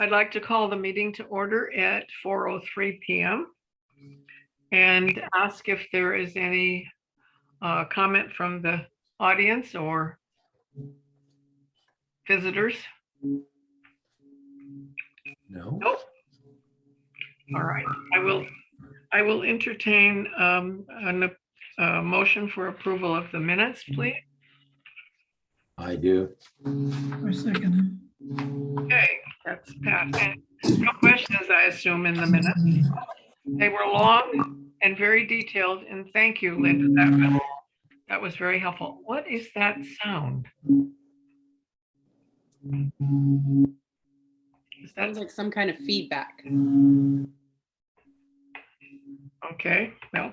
I'd like to call the meeting to order at 4:03 p.m. and ask if there is any comment from the audience or visitors. No. Nope. All right. I will entertain a motion for approval of the minutes, please. I do. I second Okay, that's Pat. And no questions, I assume, in the minutes. They were long and very detailed, and thank you, Linda. That was very helpful. What is that sound? Is that Sounds like some kind of feedback. okay? Well,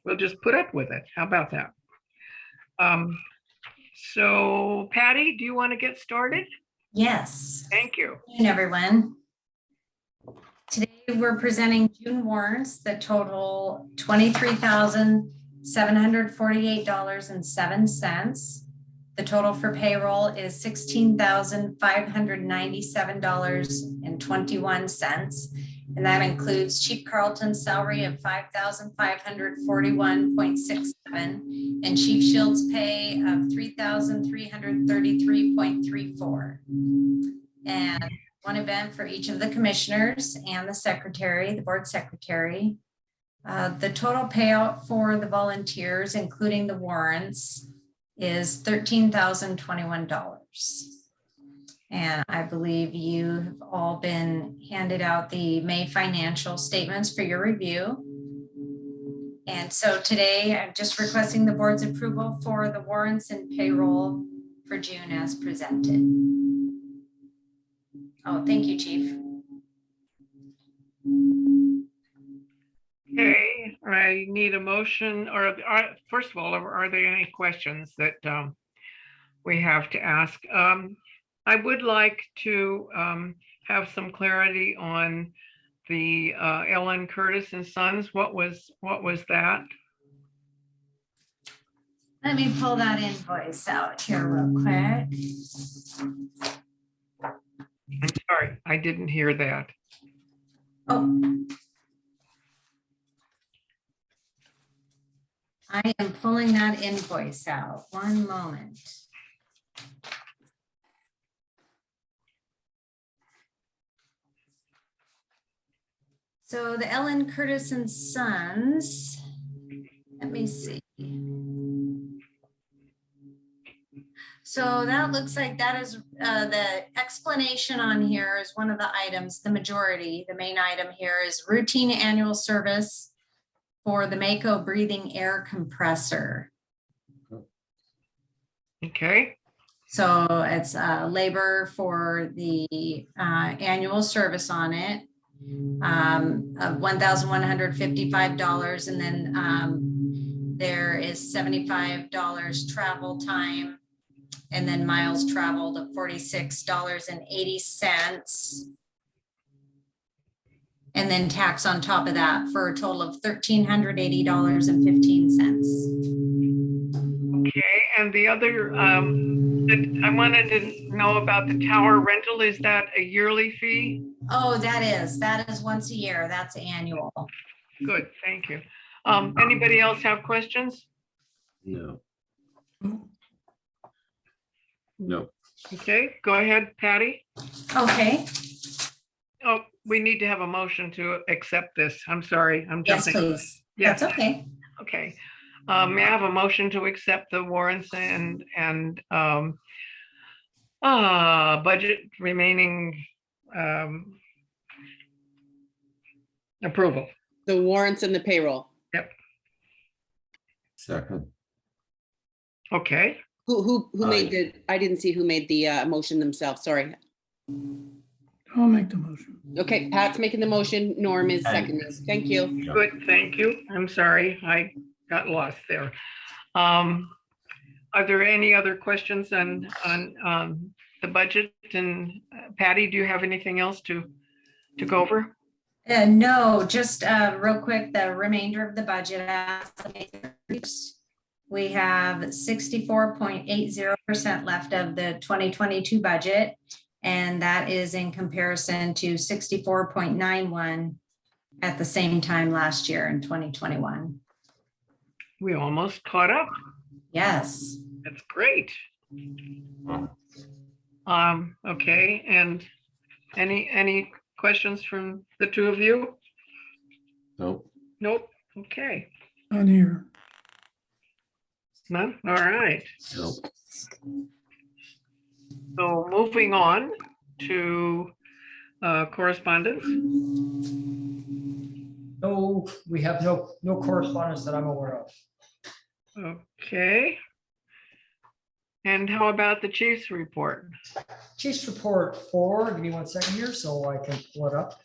we'll just put up with it. How about that? So Patty, do you want to get started? Yes. Thank you. Good evening, everyone. Today we're presenting June warrants that total $23,748.07. The total for payroll is $16,597.21. And that includes Chief Carlton's salary of $5,541.67 and Chief Shield's pay of $3,333.34. And one event for each of the commissioners and the secretary, the board secretary. The total payout for the volunteers, including the warrants, is $13,021. And I believe you have all been handed out the May financial statements for your review. And so today I'm just requesting the board's approval for the warrants and payroll for June as presented. Oh, thank you, Chief. Okay, I need a motion, or first of all, are there any questions that we have to ask? I would like to have some clarity on the Ellen Curtis and Sons. What was that? Let me pull that invoice out here real quick. I'm sorry, I didn't hear that. Oh. I am pulling that invoice out. One moment. So the Ellen Curtis and Sons, let me see. So that looks like that is the explanation on here is one of the items, the majority, the main item here is routine annual service for the Mako breathing air compressor. Okay. So it's labor for the annual service on it of $1,155. And then there is $75 travel time. And then miles traveled of $46.80. And then tax on top of that for a total of $1,380.15. Okay, and the other, I wanted to know about the tower rental. Is that a yearly fee? Oh, that is once a year. That's annual. Good, thank you. Anybody else have questions? No. it. No. Okay, go ahead, Patty. Okay. Oh, we need to have a motion to accept this. I'm sorry, I'm Yes, jumping. please. Yes. That's okay. Okay. May I have a motion to accept the warrants and budget remaining approval? The warrants and the payroll. Yep. Second. Okay. Who made Aye. the, I didn't see who made the motion themselves, sorry. I'll make the motion. Okay, Pat's making the motion, Norm is seconding. Thank you. Good, thank you. I'm sorry, I got lost there. Are there any other questions on the budget? And Patty, do you have anything else to go over? No, just real quick, the remainder of the budget We have 64.80% left of the 2022 budget. And that is in comparison to 64.91 at the same time last year in 2021. We almost caught up. Yes. That's great. Okay, and any questions from the two of you? No. Nope. Okay, On here. none? All right. No. So moving on to correspondence. No, we have no correspondence that I'm aware of. Okay. And how about the chief's report? Chief's report for, give me 1 second here so I can pull it up.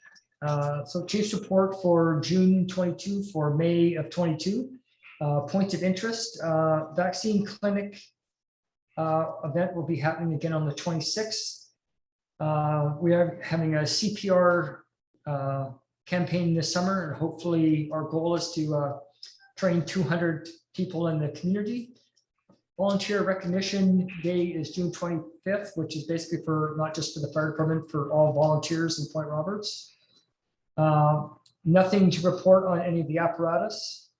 So Chief's report for June 22 for May of 22. Points of interest, vaccine clinic event will be happening again on the 26th. We are having a CPR campaign this summer, and hopefully our goal is to train 200 people in the community. Volunteer Recognition Day is June 25th, which is basically for not just for the fire department, for all volunteers in Point Roberts. Nothing to report on any of the apparatus.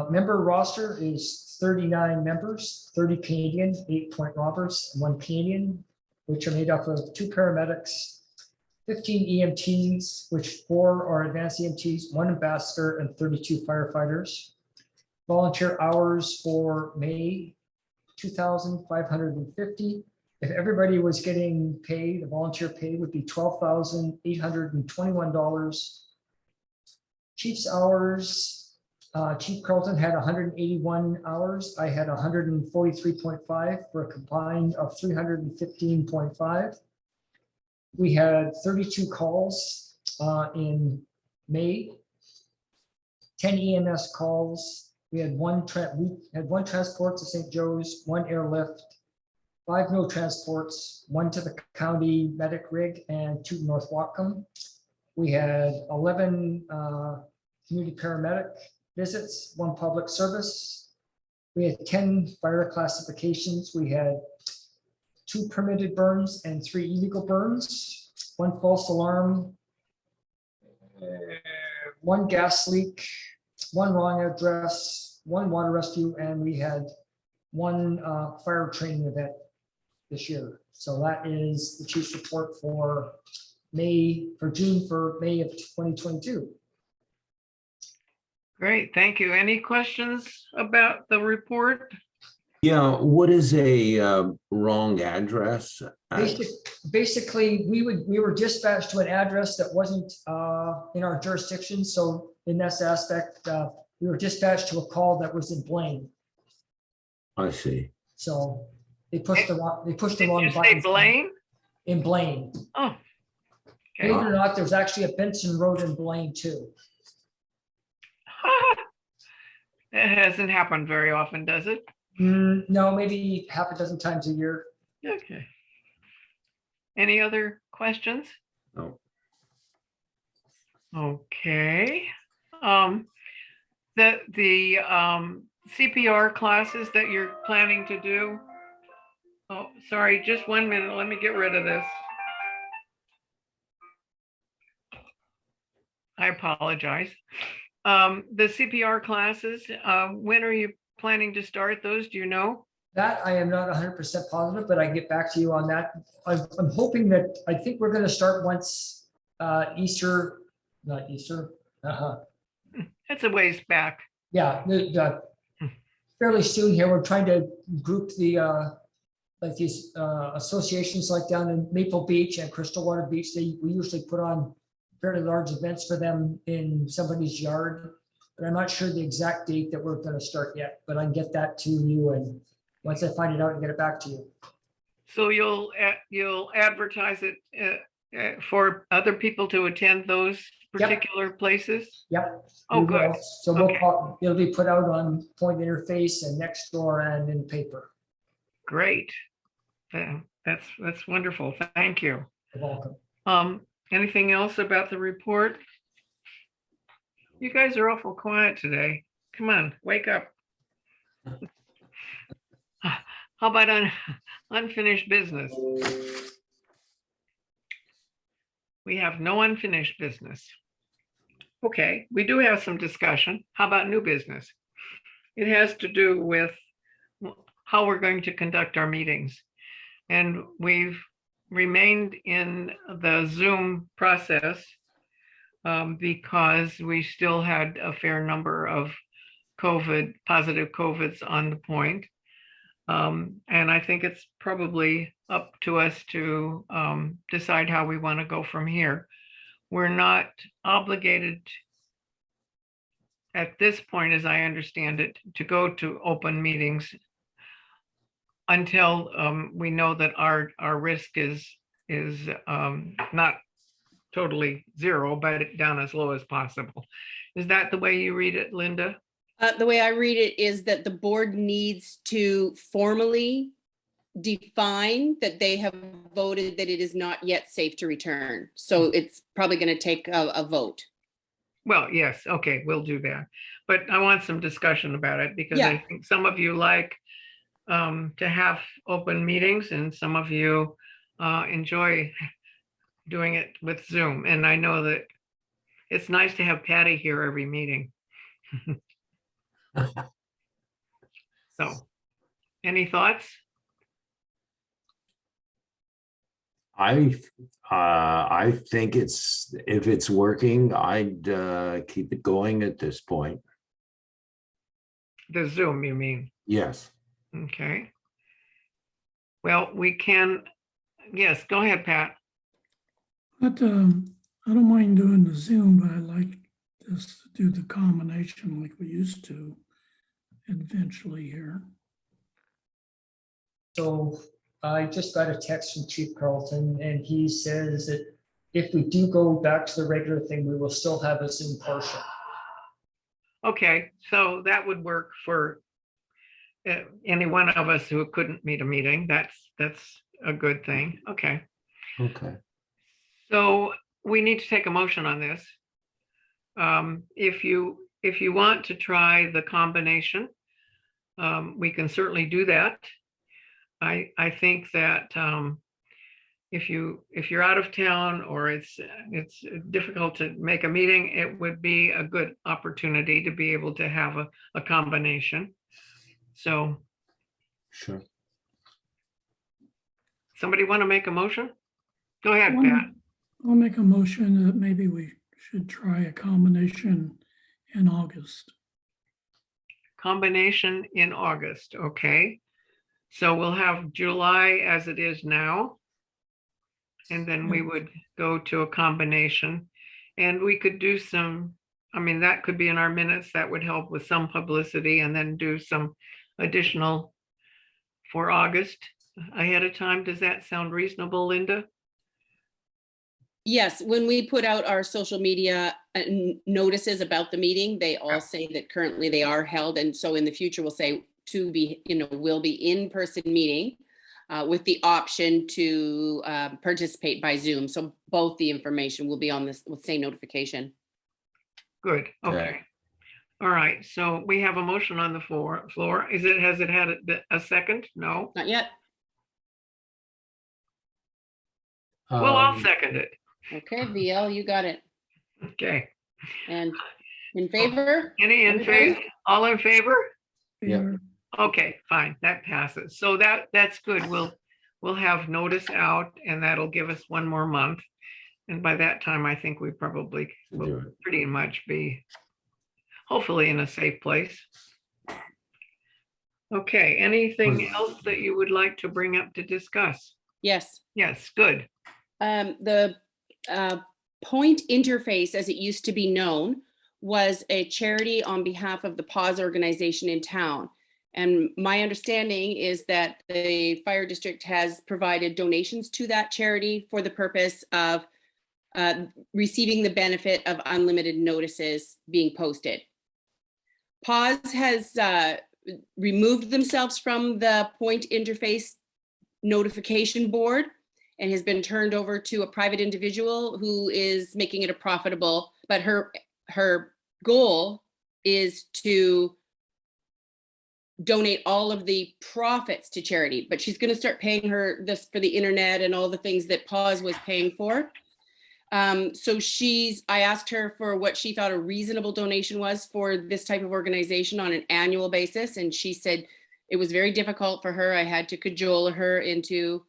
Member roster is 39 members, 30 Canadian, 8 Point Roberts, and 1 Canadian, which are made up of 2 paramedics, 15 EMTs, which 4 are advanced EMTs, 1 ambassador, and 32 firefighters. Volunteer hours for May, 2,550. If everybody was getting paid, the volunteer pay would be $12,821. Chief's hours, Chief Carlton had 181 hours. I had 143.5 for a combined of 315.5. We had 32 calls in May, 10 EMS calls. We had one transport to St. Joe's, 1 airlift, 5 no transports, 1 to the county medic rig, and 2 North Whatcom. We had 11 community paramedic visits, 1 public service. We had 10 fire classifications. We had 2 permitted burns and 3 illegal burns, 1 false alarm, 1 gas leak, 1 wrong address, 1 water rescue, and we had 1 fire training event this year. So that is the chief's report for May of 2022. Great, thank you. Any questions about the report? Yeah, what is a wrong address? Basically, we were dispatched to an address that wasn't in our jurisdiction. So in this aspect, we were dispatched to a call that was in Blaine. I see. So they pushed the wrong Did you say button Blaine? in Blaine. Oh, Believe it okay. or not, there's actually a Benson Road in Blaine too. It hasn't happened very often, does it? No, maybe half a dozen times a year. Okay. Any other questions? No. Okay. The CPR classes that you're planning to do. Oh, sorry, just 1 minute. Let me get rid of this. I apologize. The CPR classes, when are you planning to start those? Do you know? That I am not 100% positive, but I can get back to you on that. I'm hoping that, I think we're going to start once Easter, not Easter. It's a ways back. Yeah, fairly soon here. We're trying to group the like these associations like down in Maple Beach and Crystal Water Beach. We usually put on fairly large events for them in somebody's yard, but I'm not sure the exact date that we're going to start yet, but I can get that to you, and once I find it out and get it back to you. So you'll advertise it for other people to attend those particular places? Yep. Oh, We good. will. So Okay. it'll be put out on Point Interface and Nextdoor and in paper. Great. That's wonderful. Thank you. You're welcome. Anything else about the report? You guys are awful quiet today. Come on, wake up. How about unfinished business? We have no unfinished business. Okay, we do have some discussion. How about new business? It has to do with how we're going to conduct our meetings. And we've remained in the Zoom process because we still had a fair number of positive COVIDs on the point. And I think it's probably up to us to decide how we want to go from here. We're not obligated at this point, as I understand it, to go to open meetings until we know that our risk is not totally zero, but down as low as possible. Is that the way you read it, Linda? The way I read it is that the board needs to formally define that they have voted that it is not yet safe to return. So it's probably going to take a vote. Well, yes, okay, we'll do that. But I want some discussion about it because Yeah. I think some of you like to have open meetings and some of you enjoy doing it with Zoom. And I know that it's nice to have Patty here every meeting. So, any thoughts? I think if it's working, I'd keep it going at this point. The Zoom, you mean? Yes. Okay. Well, we can, yes, go ahead, Pat. But I don't mind doing the Zoom, but I like just to do the combination like we used to eventually here. So I just got a text from Chief Carlton and he says that if we do go back to the regular thing, we will still have a Zoom portion. Okay, so that would work for any one of us who couldn't meet a meeting. That's a good thing. Okay. Okay. So we need to take a motion on this. If you want to try the combination, we can certainly do that. I think that if you're out of town or it's difficult to make a meeting, it would be a good opportunity to be able to have a combination. So Sure. somebody want to make a motion? Go ahead, Pat. I'll make a motion that maybe we should try a combination in August. Combination in August, okay. So we'll have July as it is now. And then we would go to a combination. And we could do some, I mean, that could be in our minutes. That would help with some publicity and then do some additional for August ahead of time. Does that sound reasonable, Linda? Yes, when we put out our social media notices about the meeting, they all say that currently they are held. And so in the future, we'll say to be, will be in-person meeting with the option to participate by Zoom. So both the information will be on this with same notification. Good, okay. All right, so we have a motion on the floor. Has it had a second? No? Not yet. Well, I'll second it. Okay, VL, you got it. Okay. And in favor? Any in favor? All in favor? Yeah. Here, Okay, fine, that passes. So that's good. We'll have notice out and that'll give us one more month. And by that time, I think we probably Do will it. pretty much be hopefully in a safe place. Okay, anything else that you would like to bring up to discuss? Yes. Yes, good. The Point Interface, as it used to be known, was a charity on behalf of the Pause organization in town. And my understanding is that the fire district has provided donations to that charity for the purpose of receiving the benefit of unlimited notices being posted. Pause has removed themselves from the Point Interface notification board and has been turned over to a private individual who is making it a profitable, but her goal is to donate all of the profits to charity, but she's going to start paying her this for the internet and all the things that Pause was paying for. So I asked her for what she thought a reasonable donation was for this type of organization on an annual basis. And she said it was very difficult for her. I had to cajole her into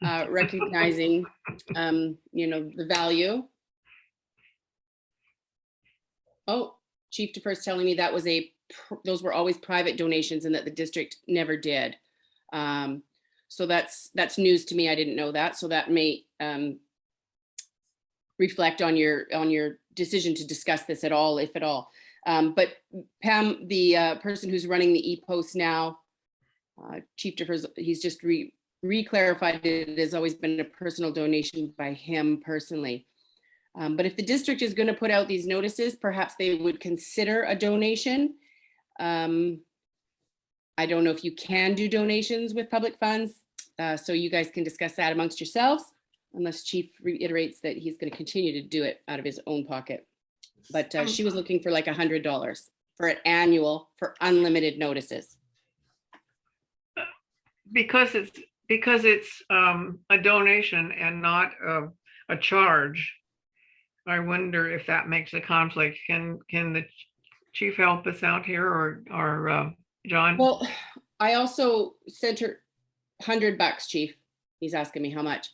recognizing, the value. Oh, Chief Defer's telling me that was those were always private donations and that the district never did. So that's news to me. I didn't know that. So that may reflect on your decision to discuss this at all, if at all. But Pam, the person who's running the e-post now, Chief Defer's, he's just re-clarified it has always been a personal donation by him personally. But if the district is going to put out these notices, perhaps they would consider a donation. I don't know if you can do donations with public funds, so you guys can discuss that amongst yourselves, unless Chief reiterates that he's going to continue to do it out of his own pocket. But she was looking for like $100 for an annual for unlimited notices. Because it's a donation and not a charge. I wonder if that makes a conflict. Can the chief help us out here, or John? Well, I also sent her $100, Chief. He's asking me how much.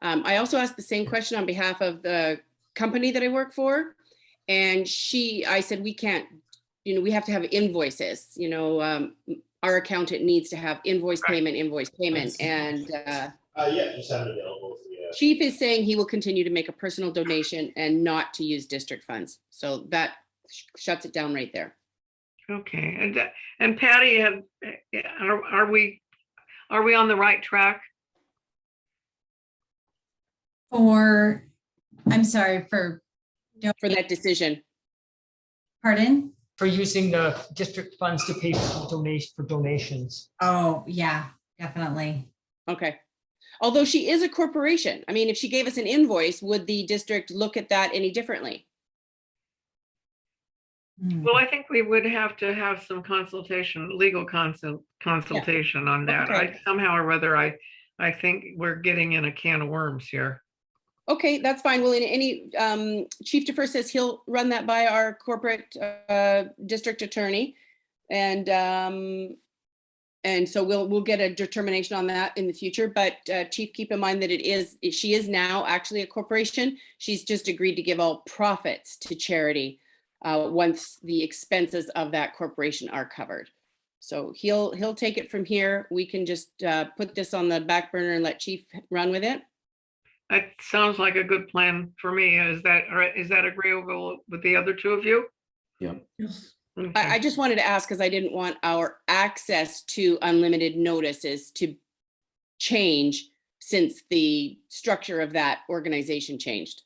I also asked the same question on behalf of the company that I work for, and I said we can't. We have to have invoices. Our accountant needs to have invoice payment, and yeah, just have it available. Chief is saying he will continue to make a personal donation and not to use district funds. So that shuts it down right there. Okay, and Patty, are we on the right track? I'm sorry, for that decision. Pardon? For using the district funds to pay for donations. Oh, yeah, definitely. Okay. Although she is a corporation. I mean, if she gave us an invoice, would the district look at that any differently? Well, I think we would have to have some legal consultation on that. Okay. Somehow or other, I think we're getting in a can of worms here. Okay, that's fine. Well, Chief Defer says he'll run that by our corporate district attorney. And so we'll get a determination on that in the future. But Chief, keep in mind that she is now actually a corporation. She's just agreed to give all profits to charity once the expenses of that corporation are covered. So he'll take it from here. We can just put this on the back burner and let Chief run with it. That sounds like a good plan for me. Is that agreeable with the other two of you? Yeah. Yes. Okay. I just wanted to ask because I didn't want our access to unlimited notices to change since the structure of that organization changed.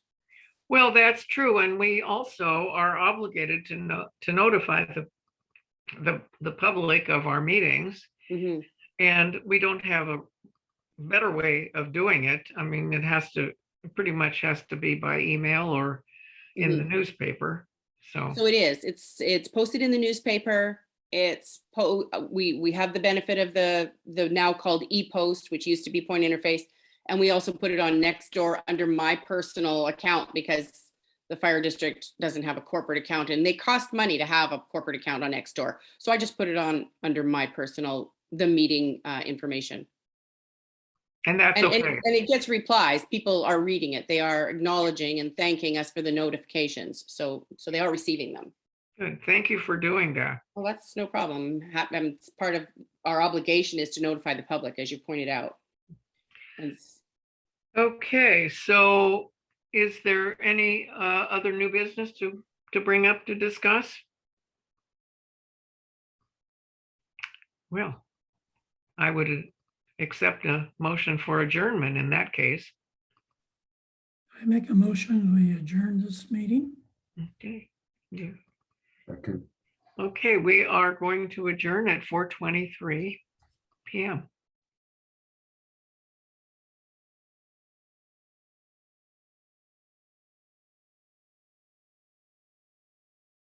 Well, that's true, and we also are obligated to notify the public of our meetings, Mm-hmm. and we don't have a better way of doing it. I mean, it pretty much has to be by email or in the newspaper. So it is. It's posted in the newspaper. We have the benefit of the now called e-post, which used to be Point Interface, and we also put it on Nextdoor under my personal account because the fire district doesn't have a corporate account, and they cost money to have a corporate account on Nextdoor. So I just put it on under my personal meeting information. and that's okay. And it gets replies. People are reading it. They are acknowledging and thanking us for the notifications. So they are receiving them. Good. Thank you for doing that. Well, that's no problem. It's part of our obligation is to notify the public, as you pointed out. Okay, so is there any other new business to bring up to discuss? Well, I would accept a motion for adjournment in that case. I make a motion, we adjourn this meeting. Okay. Yeah. Okay. Okay, we are going to adjourn at 4:23 p.m.